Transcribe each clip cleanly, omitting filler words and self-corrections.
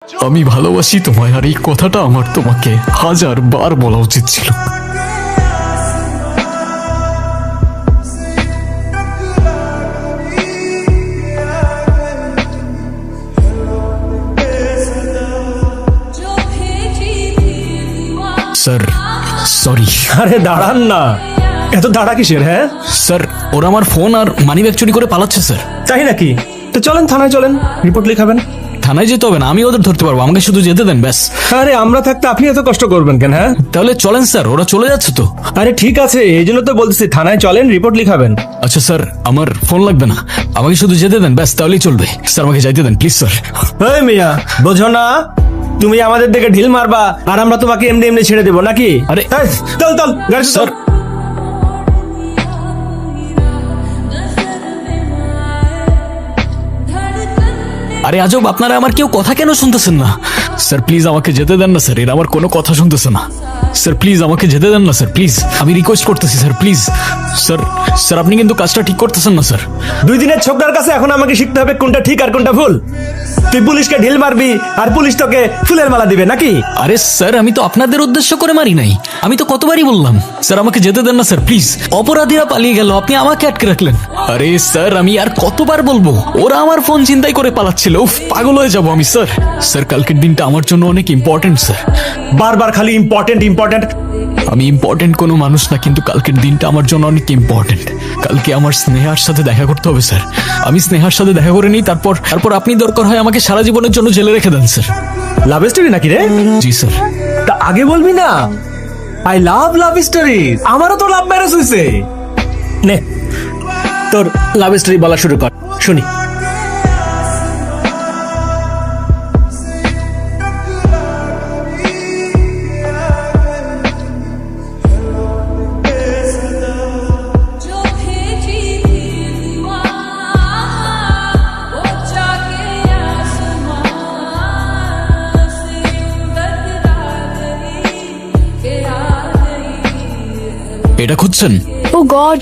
আমি ভালোবাসি তোমায়, আর এই কথাটা আমার তোমাকে 1000বার বলা উচিত ছিল। Sir sorry. আরে দাঁড়ান না, এত দাঁড়া কিসের? হ্যাঁ স্যার, ওরা আমার ফোন আর মানি ব্যাগ চুরি করে পালাচ্ছে স্যার। তাই নাকি? তো চলেন থানায়, চলেন রিপোর্ট লিখাবেন। থানায় যেতে হবে না, আমি ওদের ধরতে পারবো, আমাকে শুধু যেতে দেন ব্যাস। আরে আমরা থাকতে আপনি এত কষ্ট করবেন কেন? হ্যাঁ তাহলে চলেন স্যার, ওরা চলে যাচ্ছে তো। আরে ঠিক আছে, এই জন্য তো বলতেছি থানায় চলেন, রিপোর্ট লিখাবেন। আচ্ছা স্যার, আমার ফোন লাগবে না, আমাকে শুধু যেতে দেন ব্যাস, তাহলেই চলবে। স্যার আমাকে যাইতে দেন প্লিজ স্যার। এই মিয়া, বোঝো না তুমি আমাদের দিকে ঢিল মারবা আর আমরা তোমাকে এমনি এমনি ছেড়ে দেবো নাকি? আরে এই, চল চল গাড়িতে চল। স্যার, আরে আজব, আপনারা আমার কেউ কথা কেন শুনতেছেন না? স্যার প্লিজ আমাকে যেতে দেন না স্যার, এরা আমার কোনো কথা শুনতেছে না। স্যার প্লিজ আমাকে যেতে দেন না স্যার, প্লিজ আমি রিকোয়েস্ট করতেছি স্যার, প্লিজ। স্যার স্যার আপনি কিন্তু কাজটা ঠিক করতেছেন না স্যার। 2 দিনের ছোকরার কাছে এখন আমাকে শিখতে হবে কোনটা ঠিক আর কোনটা ভুল। তুই পুলিশকে ঢিল মারবি আর পুলিশ তোকে ফুলের মালা দিবে নাকি? আরে স্যার, আমি তো আপনাদের উদ্দেশ্য করে মারি নাই, আমি তো কতবারই বললাম। স্যার আমাকে যেতে দেন না স্যার প্লিজ, অপরাধীরা পালিয়ে গেল, আপনি আমাকে আটকে রাখলেন। আরে স্যার, আমি আর কতবার বলবো, ওরা আমার ফোন ছিনতাই করে পালাচ্ছিল, উফ পাগল হয়ে যাবো আমি স্যার। স্যার কালকের দিনটা আমার জন্য অনেক ইম্পর্টেন্ট স্যার। বারবার খালি ইম্পর্টেন্ট ইম্পর্টেন্ট। আমি ইম্পর্টেন্ট কোনো মানুষ না, কিন্তু কালকের দিনটা আমার জন্য অনেক ইম্পর্টেন্ট। কালকে আমার স্নেহার সাথে দেখা করতে হবে স্যার, আমি স্নেহার সাথে দেখা করে নিই, তারপর তারপর আপনি দরকার হয় আমাকে সারা জীবনের জন্য জেলে রেখে দেন স্যার। লাভ স্টোরি নাকি রে? জি স্যার। তা আগে বলবি না? I love story. আমারও তো লাভ ম্যারেজ হয়েছে। নে তোর লাভ স্টোরি বলা শুরু কর, শুনি। जो भेजी थी दुआ वो जाके आसमां से बदला गई के आ गई। এটা খুঁজছেন? ও গড,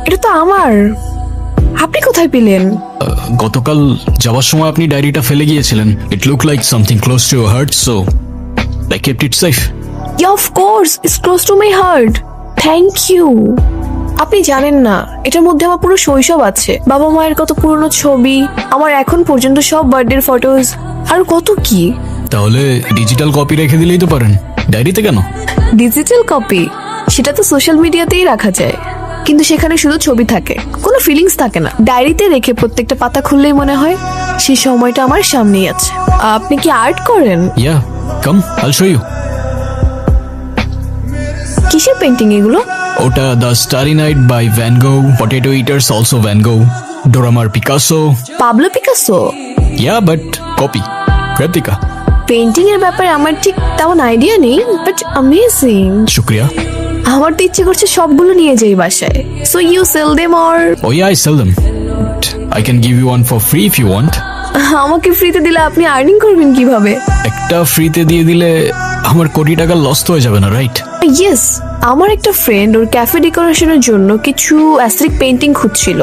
এটা তো আমার। আপনি কোথায় পেলেন? গতকাল যাওয়ার সময় আপনি ডায়েরিটা ফেলে গিয়েছিলেন। It look like something close to your heart, so I kept it safe. Yeah of course, it's close to my heart. Thank you. আপনি জানেন না, এটার মধ্যে আমার পুরো শৈশব আছে, বাবা মায়ের কত পুরনো ছবি, আমার এখন পর্যন্ত সব বার্থডের ফটোজ, আর কত কি। তাহলে ডিজিটাল কপি রেখে দিলেই তো পারেন, ডায়েরিতে কেন? ডিজিটাল কপি সেটা তো সোশ্যাল মিডিয়াতেই রাখা যায়, কিন্তু সেখানে শুধু ছবি থাকে, কোনো ফিলিংস থাকে না। ডায়েরিতে রেখে প্রত্যেকটা পাতা খুললেই মনে হয় সেই সময়টা আমার সামনেই আছে। আপনি কি আর্ট করেন? ইয়া, কাম আইল শো ইউ। কিসের পেন্টিং এগুলো? ওটা the starry night by van Gogh, potato eaters also van Gogh, Dora Maar Picasso. Pablo Picasso? Yeah, but copy, replica. Painting এর ব্যাপারে আমার ঠিক তেমন আইডিয়া নেই, বাট অ্যামেজিং। শুক্রিয়া। আমার তো ইচ্ছে করছে সবগুলো নিয়ে যাই বাসায়। So you sell them or? Oh yeah, I sell them. But I can give you one for free if you want. আমাকে ফ্রিতে দিলে আপনি আর্নিং করবেন কিভাবে? একটা ফ্রিতে দিয়ে দিলে আমার কোটি টাকা লস তো হয়ে যাবে না, রাইট? ইয়েস, আমার একটা ফ্রেন্ড ওর ক্যাফে ডেকোরেশনের জন্য কিছু অ্যাসথেটিক পেইন্টিং খুঁজছিল।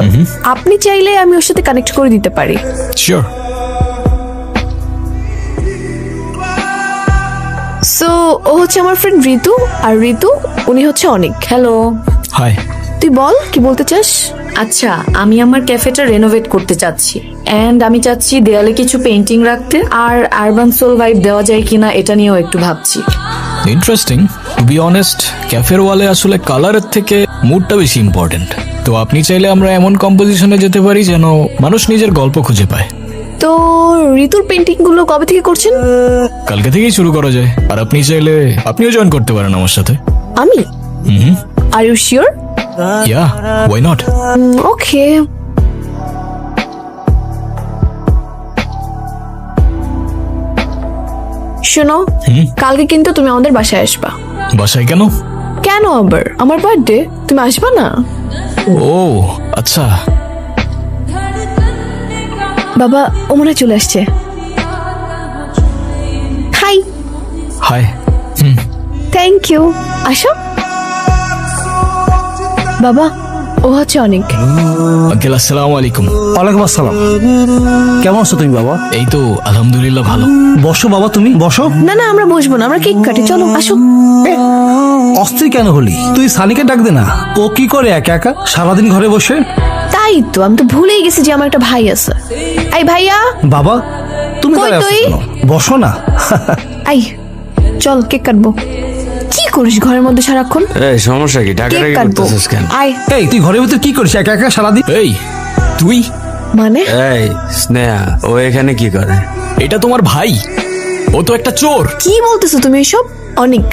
আপনি চাইলে আমি ওর সাথে কানেক্ট করে দিতে পারি। শিওর। সো ও হচ্ছে আমার ফ্রেন্ড ঋতু, আর ঋতু উনি হচ্ছে অনিক। হ্যালো। হাই। তুই বল কি বলতে চাস? আচ্ছা, আমি আমার ক্যাফেটা রেনোভেট করতে চাচ্ছি, এন্ড আমি চাচ্ছি দেয়ালে কিছু পেইন্টিং রাখতে, আর আরবান সোল ভাইব দেওয়া যায় কিনা এটা নিয়েও একটু ভাবছি। ইন্টারেস্টিং। টু বি অনেস্ট, ক্যাফের ওয়ালে আসলে কালারের থেকে মুডটা বেশি ইম্পর্টেন্ট। তো আপনি চাইলে আমরা এমন কম্পোজিশনে যেতে পারি যেন মানুষ নিজের গল্প খুঁজে পায়। তো ঋতুর পেইন্টিং গুলো কবে থেকে করছেন? কালকে থেকেই শুরু করা যায়, আর আপনি চাইলে আপনিও জয়েন করতে পারেন আমার সাথে। আমি? Are you sure? Yeah, why not? Okay. শোনো, কালকে কিন্তু তুমি আমাদের বাসায় আসবা। বাসায় কেন? কেন আবার? আমার বার্থডে, তুমি আসবা না? ও আচ্ছা। বাবা, ও মনে হয় চলে আসছে। হাই। হাই। Thank you. আসো। বাবা, ও হচ্ছে অনেক। আঙ্কেল আসসালামু আলাইকুম। ওয়ালাইকুম আসসালাম। কেমন আছো তুমি বাবা? এই তো আলহামদুলিল্লাহ ভালো। বসো বাবা, তুমি বসো। না না, আমরা বসবো না, আমরা কেক কাটি, চলো আসো। অস্থির কেন হলি? তুই সানিকে ডাক দে না। ও কি করে একা একা সারাদিন ঘরে বসে? তাই তো, আমি তো ভুলেই গেছি যে আমার একটা ভাই আছে। এই ভাইয়া, বাবা তুমি কই দাঁড়ায় আছো তুই? কেন? বসো না। এই চল কেক কাটবো। কি করিস ঘরের মধ্যে সারাক্ষণ? এই সমস্যা কি? কেক ডাকাডাকি কাটবো, করতেছিস কেন? আয়। এই তুই ঘরের ভিতর কি করিস একা একা সারাদিন? এই তুই, মানে এই স্নেহা, ও এখানে কি করে? এটা তোমার ভাই? ও তো একটা চোর। কি বলতেছো তুমি এসব? অনেক,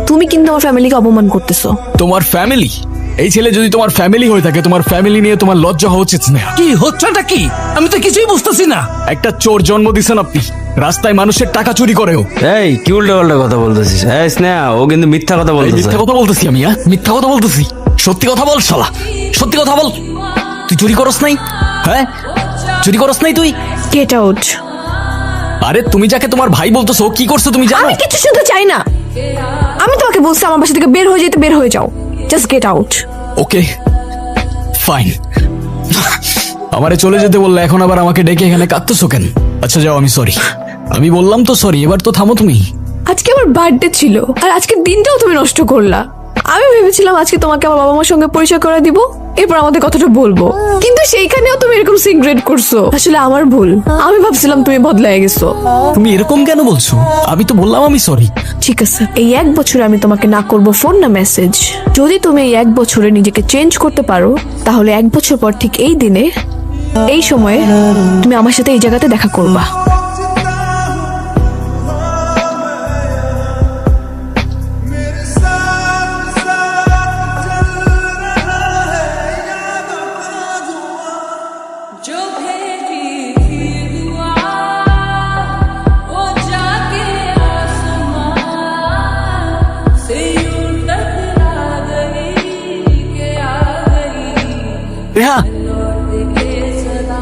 তুমি কিন্তু আমার ফ্যামিলিকে অপমান করতেছো। তোমার ফ্যামিলি? এই ছেলে যদি তোমার ফ্যামিলি হয়ে থাকে, তোমার ফ্যামিলি নিয়ে তোমার লজ্জা হওয়া উচিত স্নেহা। কি হচ্ছেটা কি? আমি তো কিছুই বুঝতেছি না। একটা চোর জন্ম দিছেন আপনি, রাস্তায় মানুষের টাকা চুরি করেও। এই কি উল্টা পাল্টা কথা বলতেছিস? এই স্নেহা, ও কিন্তু মিথ্যা কথা এই বলতেছে। মিথ্যা কথা বলতেছি আমি? মিথ্যা কথা বলতেছি? সত্যি কথা বল শালা, সত্যি কথা বল। তুই চুরি করস নাই? হ্যাঁ, চুরি করস নাই তুই? Get out. আরে তুমি যাকে তোমার ভাই বলতেছো, ও কি করছো তুমি জানো? আমি কিছু শুনতে চাই না। আমি তোমাকে বলছি আমার বাসা থেকে বের হয়ে যেতে, বের হয়ে যাও। Just get out. Okay fine. আমারে চলে যেতে বললে, এখন আবার আমাকে ডেকে এখানে কাঁদতেছো কেন? আচ্ছা যাও, আমি সরি। আমি বললাম তো সরি, এবার তো থামো তুমি। আজকে আমার বার্থডে ছিল, আর আজকের দিনটাও তুমি নষ্ট করলা। আমি ভেবেছিলাম আজকে তোমাকে আমার বাবা মার সঙ্গে পরিচয় করে দিব, এরপর আমাদের কথাটা বলবো, কিন্তু সেইখানেও তুমি এরকম সিগারেট করছো। আসলে আমার ভুল, আমি ভাবছিলাম তুমি বদলায় গেছো। তুমি এরকম কেন বলছো? আমি তো বললাম আমি সরি। ঠিক আছে, এই 1 বছরে আমি তোমাকে না করব ফোন না মেসেজ। যদি তুমি এই 1 বছরে নিজেকে চেঞ্জ করতে পারো, তাহলে 1 বছর পর ঠিক এই দিনে, এই সময়ে তুমি আমার সাথে এই জায়গাতে দেখা করবা। जो भेजी थी दुआ वो जाके आसमां से यूं टकरा गई के आ गई রেহা, लौट के सदा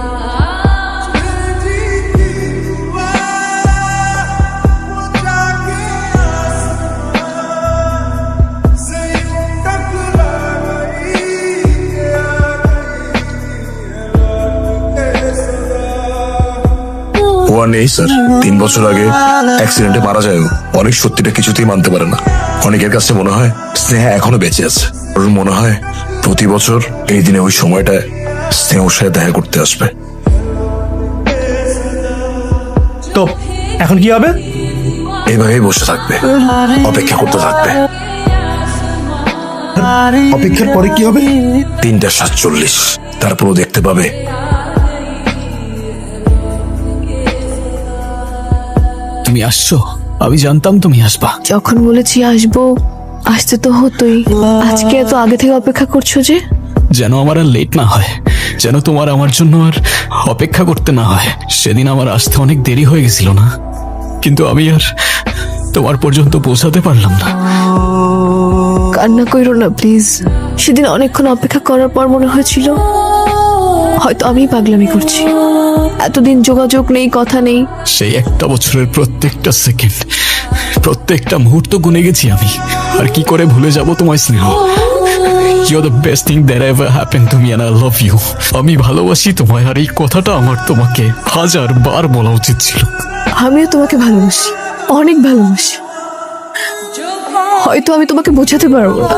ও আর নেই স্যার। 3 বছর আগে অ্যাক্সিডেন্টে মারা যায় ও। অনেক সত্যিটা কিছুতেই মানতে পারে না। অনেকের কাছে মনে হয় স্নেহা এখনো বেঁচে আছে। ওর মনে হয় প্রতি বছর এই দিনে ওই সময়টায় স্নেহ ওর সাথে দেখা করতে আসবে। তো এখন কি হবে? এইভাবেই বসে থাকবে, অপেক্ষা করতে থাকবে। অপেক্ষার পরে কি হবে? 3:47, তারপরও দেখতে পাবে তুমি আসছো? আমি জানতাম তুমি আসবা। যখন বলেছি আসবো, আসতে তো হতোই। আজকে এত আগে থেকে অপেক্ষা করছো যে? যেন আমার আর লেট না হয়, যেন তোমার আমার জন্য আর অপেক্ষা করতে না হয়। সেদিন আমার আসতে অনেক দেরি হয়ে গেছিল না, কিন্তু আমি আর তোমার পর্যন্ত পৌঁছাতে পারলাম না। কান্না কইরো না প্লিজ। সেদিন অনেকক্ষণ অপেক্ষা করার পর মনে হয়েছিল হয়তো আমি পাগলামি করছি। এতদিন যোগাযোগ নেই, কথা নেই। সেই একটা বছরের প্রত্যেকটা সেকেন্ড, প্রত্যেকটা মুহূর্ত গুনে গেছি আমি। আর কি করে ভুলে যাব তোমায় স্নেহ? You're the best thing that ever happened to me and I love you. আমি ভালোবাসি তোমায়, আর এই কথাটা আমার তোমাকে 1000 বার বলা উচিত ছিল। আমিও তোমাকে ভালোবাসি, অনেক ভালোবাসি। হয়তো আমি তোমাকে বোঝাতে পারবো না,